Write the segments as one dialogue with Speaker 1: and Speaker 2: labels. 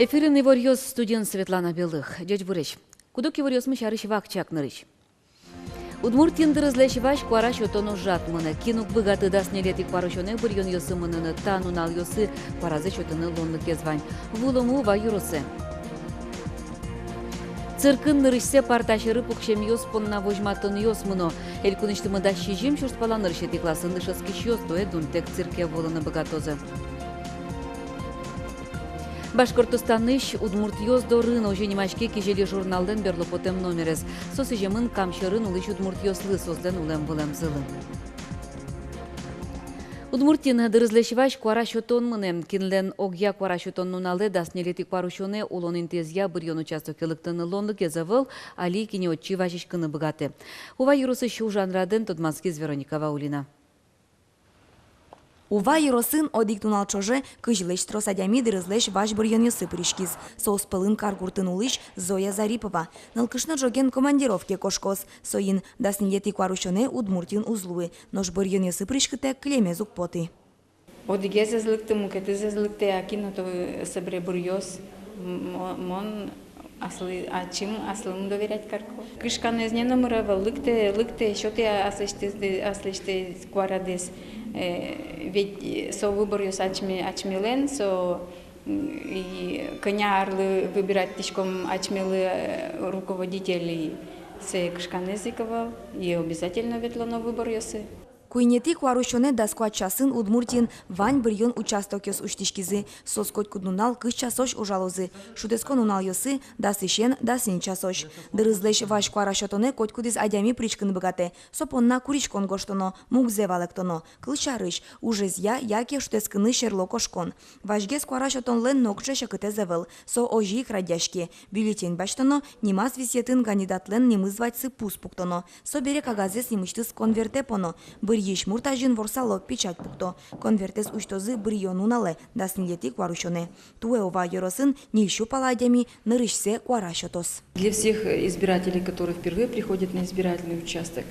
Speaker 1: Эфирин иварьёс студент Светлана Белых. Дядь Бурыч, кудок иварьёс мы шарыш вакчак нырыч. Удмуртин дырызлэшиваш куараш отону жатмыны. Кинук быгаты даснелетик парушоне бурьон ёсымыныны танунал ёсы паразы чотыны лонны кезвань. Вулыму ваюрусы. Циркын нырышсе парташыры пукшем ёс понна вожматын ёс мыно. Элькуныштымы да шижим шурспала нырышети класын дышыскиш ёс туэ дунтек цирке волыны быгатозы. Башкортостаныш Удмурт ёздо рын оженимашке кежели журналден берлопотем номерес. Сосыжемын камшырын улыш Удмурт ёслы созден улем вылем зылы. Удмуртин дырызлешиваш куарашотон мыне. Кинлен огья куарашотон нунале даснелетик парушоне улонин тезья бырьон участок элыктыны лонлыке завыл, али кинеотчи вашишкыны быгаты. Ува юрусы шу жанраден Тодманскиз Вероника Ваулина.
Speaker 2: Ува юросын одиктунал чоже кыжлеш тросадями дырызлеш ваш бурьон ёсы пришкиз. Соус пылын каргуртын улыш Зоя Зарипова. Налкышны жоген командировке кошкос. Соин даснилети куарушоне Удмуртин узлуы. Нож бурьон ёсы пришкыте клемезук поты.
Speaker 3: Одиге зазлыкты мукеты зазлыкты акино то собре бурьёс мон ачим аслым доверять карко. Кышкан изне номера лыкте шоты аслыште куарадес. Ведь со выбор ёс ачмелен, со и коня арлы выбирать тишком ачмелы руководителей се кышкан языковал, и обязательно ветлано выбор ёсы.
Speaker 2: Куинети куарушоне даскуат часын Удмуртин вань бурьон участок ёс уштишкизы. Соскот куднунал кыш часош ужалозы. Шудескон унал ёсы дасышен дасин часош. Дырызлеш ваш куарашотоне котькудиз адями причкын быгате. Сопонна куричкон гоштоно, мукзе валектоно. Кылчарыш, ужезья яке шудескыны шерло кошкон. Вашгес куарашотон лен нокче шакыте зевел. Со ожик радяшки. Бюллетень баштоно, нимас висетын кандидатлен немызвать пус пуктоно. Со берег агазес немыштыз конвертепоно. Еш муртажин ворсало печать пукто. Конвертес уштозы бурьон унале даснилети куарушоне. Туэова юросын нильшу паладями нырышсе куарашотос.
Speaker 4: Для всех избирателей, которые впервые приходят на избирательный участок,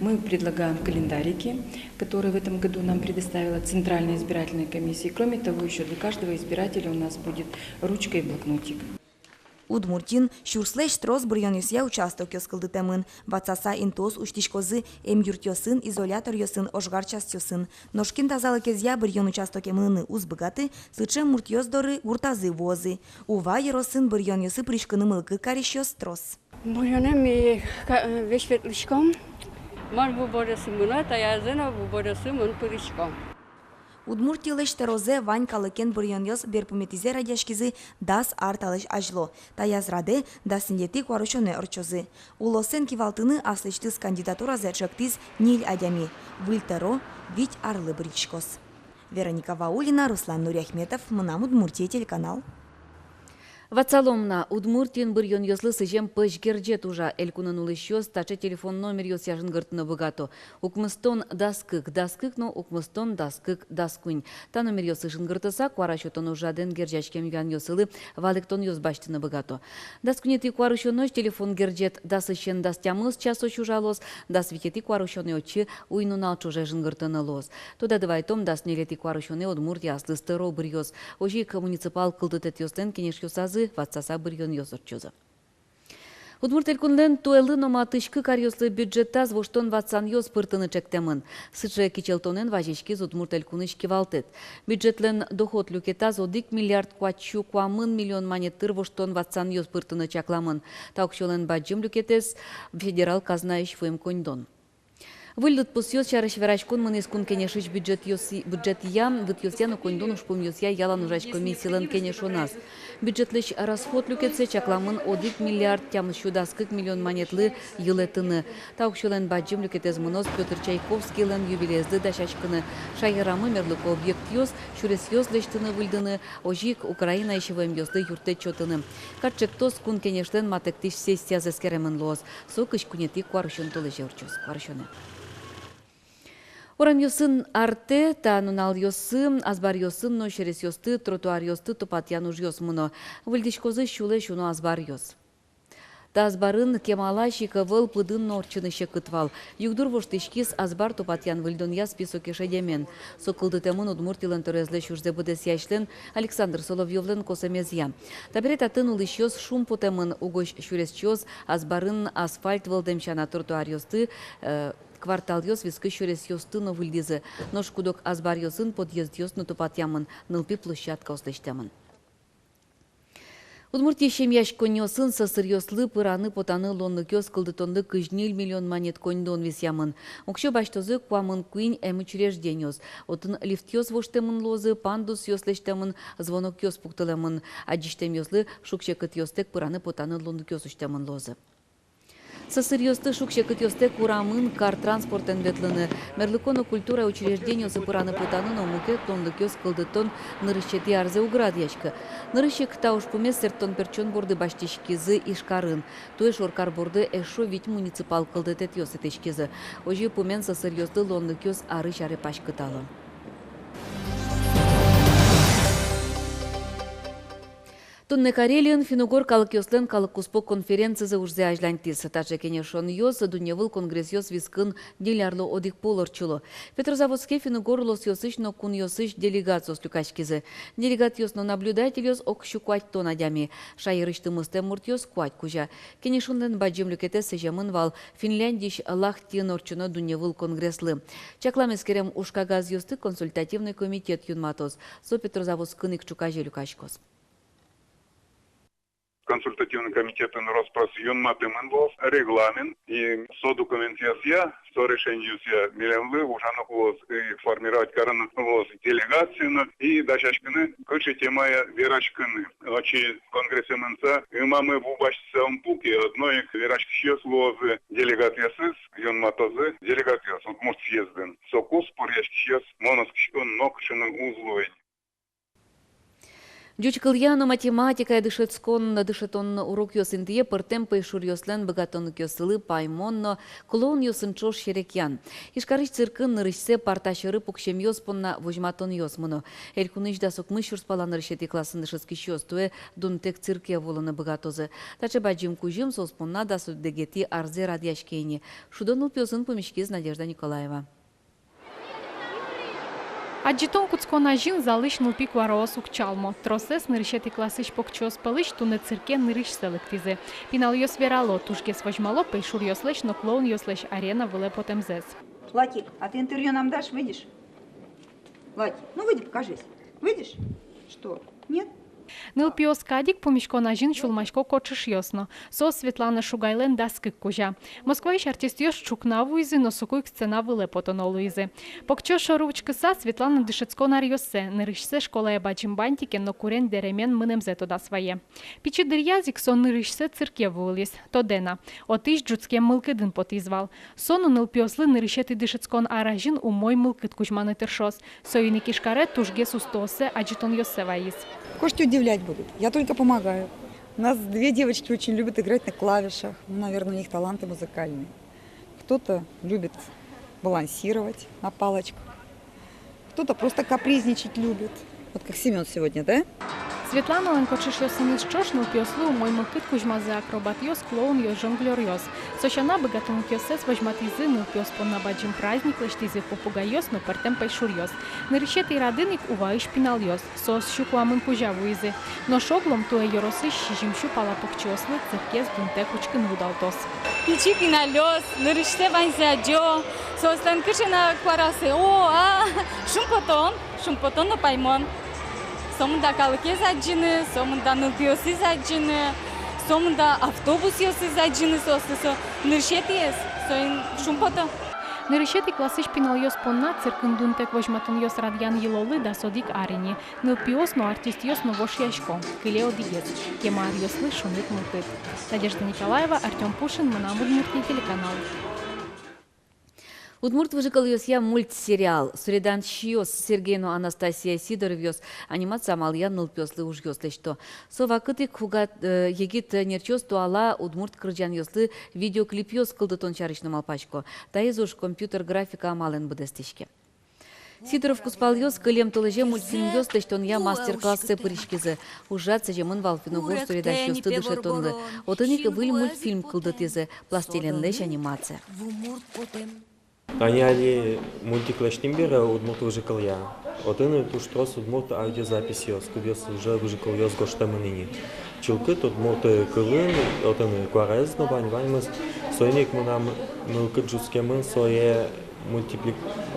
Speaker 4: мы предлагаем календарики, которые в этом году нам предоставила Центральная избирательная комиссия. Кроме того, еще для каждого избирателя у нас будет ручка и блокнотик.
Speaker 2: Удмуртин шурслеш трос бурьон ёсья участок ёскылды темын. Вацаса интос уштишкозы юрт ёсын, изолятор ёсын, ожгар част ёсын. Ножкин тазалы кезья бурьон участок емыны узбыгаты, сычем мурт ёздоры уртазы возы. Ува еросын бурьон ёсы пришкыны мылкы кариш ёс трос.
Speaker 5: Бурьоnem вешветлишком, мар буборысы мына, таязына буборысы мын пырышком.
Speaker 2: Удмуртилеш терозе вань калыкен бурьон ёс берпуметизе радяшкизы дас арталеш ажло. Таязраде дасинлети куарушоне орчозы. Улосен кивалтыны аслыштыз кандидатуразе чактиз ниль адями. Выльтеро вить арлы бричкос. Вероника Ваулина, Руслан Нуряхметов, Мынам Удмуртия телеканал.
Speaker 1: Вацаломна Удмуртин бурьон ёслы сыжем пышгерджет ужа элькунын улыш ёс таче телефон номер ёс яжын гыртыны быгато. Укмыстон даскык, но укмыстон даскунь. Та номер ёс ышын гыртыса куарашотон ужаден герджачкем ян ёсылы валыктон ёс баштыны быгато. Даскунети куарушонош телефон герджет дасышен дастямыз часоч ужалос, дасвитети куарушоне очи уйнунал чужежын гыртыны лос. Туда давайтом даснелети куарушоне Удмуртия аслыстыро бір ёс. Ожи муниципал кылдытет ёстен кенеш ёсазы ватсаса бурьон ёсорчузы. Удмурт элькунлен туэлы номатышкы карьёслы бюджеттаз воштон ватсан ёс пыртыны чектемын. Сыче кичелтонен важичкиз Удмурт элькуныш кивалтет. Бюджетлен доход люкетаз одик миллиард куачу куамын миллион манеттыр воштон ватсан ёс пыртыны чакламын. Таукшолен баджым люкетез федерал казна иш фуем коньдон. Выльдут пусьёс чарыш верачкун мынескун кенешич бюджет ям, выт ёсяну коньдон ушпум ёсья ялан ужач комиссиялан кенешоназ. Бюджетлыш расход люкетсе чакламын одик миллиард тямышу даскык миллион манетлы йылетыны. Таукшылен баджим люкетез мыноз Петр Чайковский лен юбилезды дашачкыны. Шайырамы мерлыко объект ёс, шурес ёс лештыны выльдыны, ожик Украина ишевым ёсты юрте чотыны. Катчектос кун кенешлен матектиш сессия зескеремын лоз. Сокыш кунети куарышын толыжы урчуз. Куарышыны. Орам ёсын арте, та нунал ёсы, азбар ёсын, но шерес ёсты, тротуар ёсты, топат януж ёс мыно. Выльдишкозы шуле шуно азбар ёс. Та азбарын кемала шикавыл пыдын норчынышы кытвал. Югдур воштышкис азбар топатян выльдонья список ешедемен. Сокылды темын Удмуртилын төрезле шурзе быдес яшлен Александр Соловьевлен косамезья. Таберет атын улышёс шум потемын угощ шуресчёс азбарын асфальт вылдемчана тротуар ёсты квартал ёс вискы шурес ёсты но выльдизы. Нож кудок азбар ёсын подъезд ёс нутупатямын нылпи площадка ослештемын. Удмуртия шемьяш конёсын сасырёслы пыраны потаны лонны кёс кылдытонды кыжнил миллион монет коньдон висямын. Укшо баштозы куамын куин эм учреждениёс. Отын лифт ёс воштемын лозы, пандус ёслештемын, звонок ёс пуктылемын. Аджиштем ёслы шукшекыт ёстек пыраны потаны лонны кёс уштемын лозы. Сасырьёсты шукшекыт ёстек урамын кар транспортен ветлыны. Мерлыкону культура учреждения сыпыраны пытаны номуке тонлы кёс кылдытон нырыщети арзе уград яшкы. Нырыщек тауш пумес сертон перчон борды баштишкизы ишкарын. Туэш оркар борды эшо вить муниципал кылдытет ёс этешкизы. Ожи пумен сасырьёсты лонлы кёс арыш ары пашкыталы. Тунне Карелиан Финугор калык ёслен калык куспок конференциясы ужзе ажлантис. Таже кенешон ёс дуньявыл конгресс ёс вискын делярлы одик полорчуло. Петрозаводске Финугор лос ёсыш но кун ёсыш делегациос люкашкизе. Делегат ёс но наблюдатель ёс ок щукуать то надями. Шайырышты мысте мурт ёс куать кужа. Кенешонден баджим люкете сежамын вал Финляндиш лахтин орчуно дуньявыл конгресслы. Чакламескерем ушкагаз ёсты консультативный комитет юнматос. Со Петрозаводскын икчукаже люкашкос.
Speaker 6: Консультативный комитет Роспрос юнматы мэнлов регламент и со документация, со решением милемлы уже нахуз и формировать коронавирус делегацию и даже куча тема верачканы. Очи конгрессе мэнца и мамы в убачце умпуки одной верачки воз делегация сыс юнматозы делегация удмурт съезден. Сокус порящий моноскишкон нокшены узлой.
Speaker 1: Дючкыльяно математика дышетон урок ёсынтие пыртем пейшур ёслен богатон кёсылы паймонно клоун ёсынчош шерекян. Ишкарыш циркын нырышсе парташыры пукшем ёспонна вожматон ёсмыно. Элькуныш да сокмышур спала нырышети классын дышыскиш ёстуе дунтек цирке волыны богатозы. Таче баджим кужим соспонна да суддегети арзе радяшкейни. Шудонул пёсын помешкиз Надежда Николаева.
Speaker 7: Аджитон куцкона жин залиш нулпик вароос укчалмо. Тросес нырышети классыш покчос палыш туне цирке нырыш селектизе. Пинал ёс верало, тушгес вожмало, пейшур ёслеш, но клоун ёслеш арена выле потемзес.
Speaker 8: Латик, а ты интервью нам дашь, выйдешь? Латик, ну выйди, покажись. Выйдешь? Что, нет?
Speaker 7: Нылпиос кадик помешкона жин шулмашко кочыш ёсно. Со Светлана Шугайлен даскык кожа. Москваиш артист ёс чукнаву изи, но сукуйк сцена выле потонолу изи. Покчо шоручкы са Светлана дышецконар ёссе. Нырышсе школа бачим бантике, но курен деремен мынемзе тода своє. Пичи дырязик сон нырышсе цирке вулис. Тодена. Отиш джуцке мылкыдын потизвал. Сону нылпиослы нырышети дышецкон аражин у мой мылкыд кужманы тершос. Союни кишкаре тужге сустосе аджитон ёссе ваис.
Speaker 9: Кошки удивлять будут. Я только помогаю. У нас две девочки очень любят играть на клавишах. Ну, наверное, у них таланты музыкальные. Кто-то любит балансировать на палочках. Кто-то просто капризничать любит. Вот как Семен сегодня, да?
Speaker 7: Светлана Ленкочиш ёсыныз чош нылпиослы у мой мылкыд кужмазе акробат ёс, клоун ёс, жонглёр ёс. Сочана богатон кёсес вожматизы нылпиос понна баджим праздник лештизе попугай ёс, но пертем пейшур ёс. Нырышети радыник уваиш пинал ёс, сос щукуамын кужаву изи. Но шоглом туэ ёросы шижимшу палапок чослы циркез дунте кучкын вудалтос.
Speaker 10: Пичи пинал ёс, нырыште ваньзя джо, сослен кышына кварасы, шумпотон но паймон. Somunda калыке заджины, somunda нылпиосы заджины, somunda автобус ёсы заджины сосысо, ныршетиес, соин шумпото.
Speaker 7: Нырышети классыш пинал ёс понна циркын дунтек вожматон ёс радьян елолы да содик арени. Нылпиос но артист ёс но вош яшко, кылео дигез. Кемар ёслы шумит мылкыт. Надежда Николаева, Артем Пушин, Манам Удмуртский телеканал.
Speaker 1: Удмурт выжикал ёсья мультсериал. Суредан шиёс Сергейну Анастасия Сидоров ёс анимация амальян нылпёслы уж ёслы что. Сова кытык хугат егит нерчёс туала удмурт кырджан ёслы видеоклип ёс кылдытон чарышны малпачко. Таизуш компьютер графика амален быдестишке. Сидоров Куспальёс кылем тылыже мультфильм ёстыштон я мастер-классы пырышкизы. Ужат сежемын валфиногорсу редащёс тыдыше тонны. Отыник выль мультфильм кылдытизы. Пластиленлеш анимация.
Speaker 11: Они али мультиклашним бера удмурт выжикал я. Отыны туштрос удмурт аудиозапись ёс. Кудёс уже выжикал ёс гоштамыныни. Чулкы тут мурты кылын, отыны куарез, но вань-ваньмыз. Сойник мы нам мылкы джускемын сое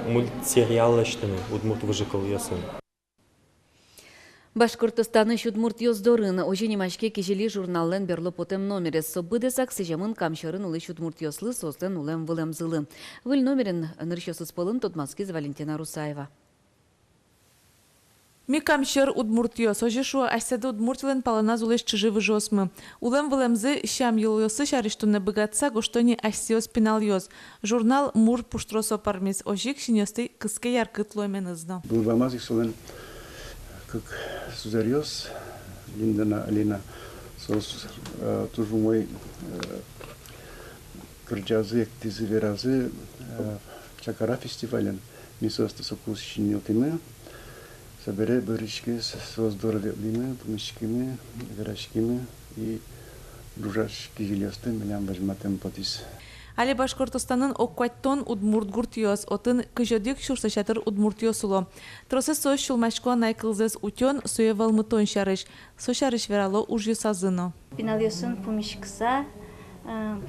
Speaker 11: мультсериаллаштыны удмурт выжикал ёсын.
Speaker 1: Башкортостаны Удмурт ёздорын оженимашке кежели журналлен берло потем номерес. Собыдесак сежемын камшырын улы Удмурт ёслы сослен улем вылем зылы. Выль номерен нырщосыз полын Тотмацкиз Валентина Русаева.
Speaker 12: Ми камшыр Удмуртио, сожишу айседа Удмуртилен палана зулеш чиживы жосмы. Улем вылемзы щам йылыосы шариштуны быгатса гоштони айсиос пиналиоз. Журнал Мур пуштросо пармис ожик шиньосты кыске яркытло менызно.
Speaker 13: Был вамазик солен как сузариос, линдана алина сос тоже мой кырджазы, эктизы веразы чакара фестивален. Мисоста сокус шиньотимы. Собере бырышки со здоровыми помещиками, городскими и дружашки жилёсты милям возьматем потис.
Speaker 12: Али Башкортостанын оккуаттон Удмурт гуртиос, отын кыжодик шурсачатыр Удмуртиосуло. Тросе сош шулмашко найкылзес утен суевалмытон шарыш. Со шарыш верало ужью сазыно.
Speaker 14: Пиналиосын помещикса,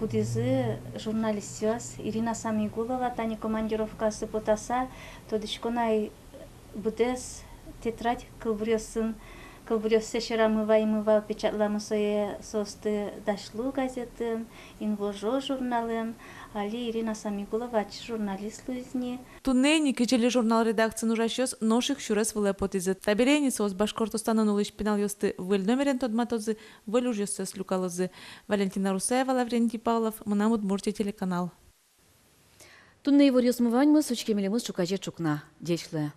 Speaker 14: будизы журналистиос Ирина Самигулова, тани командировкасы потаса, тодышконай будес тетрадь кылбырёсын шерамывай печатламы сое состы дашлу газетын, инвожо журналын, али Ирина Самигулова журналист луизни.
Speaker 12: Туннейни кечели журнал редакцияны ужащёс ноших шурес вылепотизы. Таберени сос Башкортостанын улыш пиналёсты выль номерен тодматозы, выль ужёсёс люкалозы. Валентина Русаева, Лаврентий Павлов, Мынам Удмуртия телеканал.
Speaker 1: Тунней ворьёс мываньмыз, учкемелемыз чукаже чукна. Дечле.